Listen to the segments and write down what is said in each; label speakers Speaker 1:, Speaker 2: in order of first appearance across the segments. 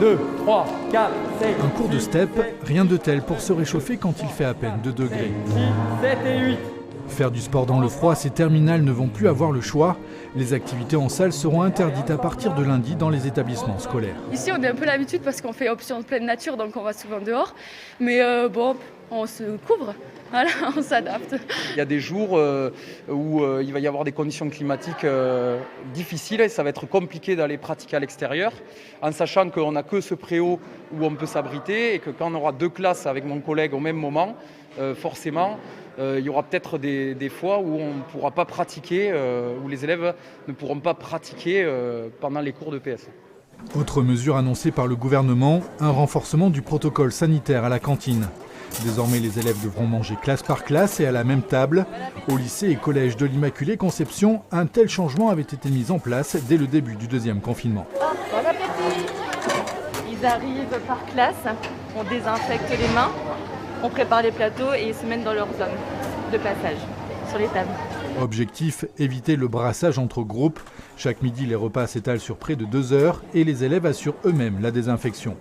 Speaker 1: 2, 3, 4, 5.
Speaker 2: Un cours de step, rien de tel pour se réchauffer quand il fait à peine 2 degrés.
Speaker 1: 6, 7 et 8.
Speaker 2: Faire du sport dans le froid, ces terminales ne vont plus avoir le choix. Les activités en salle seront interdites à partir de lundi dans les établissements scolaires.
Speaker 3: Ici, on a un peu l'habitude parce qu'on fait option pleine nature, donc on va souvent dehors. Mais bon, on se couvre, voilà, on s'adapte.
Speaker 4: Il y a des jours où il va y avoir des conditions climatiques difficiles et ça va être compliqué d'aller pratiquer à l'extérieur, en sachant qu'on n'a que ce préau où on peut s'abriter et que quand on aura 2 classes avec mon collègue au même moment, forcément, il y aura peut-être des fois où on ne pourra pas pratiquer, où les élèves ne pourront pas pratiquer pendant les cours de PS.
Speaker 2: Autre mesure annoncée par le gouvernement, un renforcement du protocole sanitaire à la cantine. Désormais, les élèves devront manger classe par classe et à la même table. Au lycée et collège de l'Immaculée Conception, un tel changement avait été mis en place dès le début du 2e confinement.
Speaker 3: Bon appétit! Ils arrivent par classe, on désinfecte les mains, on prépare les plateaux et ils se mettent dans leur zone de passage, sur les tables.
Speaker 2: Objectif, éviter le brassage entre groupes. Chaque midi, les repas s'étalent sur près de 2 heures et les élèves assurent eux-mêmes la désinfection.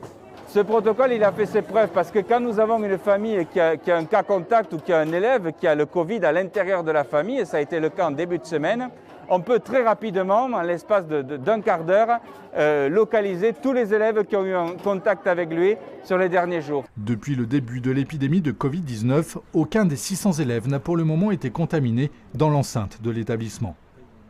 Speaker 5: Ce protocole, il a fait ses preuves parce que quand nous avons une famille qui a un cas contact ou qui a un élève qui a le Covid à l'intérieur de la famille, et ça a été le cas en début de semaine, on peut très rapidement, en l'espace d'un quart d'heure, localiser tous les élèves qui ont eu un contact avec lui sur les derniers jours.
Speaker 2: Depuis le début de l'épidémie de Covid-19, aucun des 600 élèves n'a pour le moment été contaminé dans l'enceinte de l'établissement.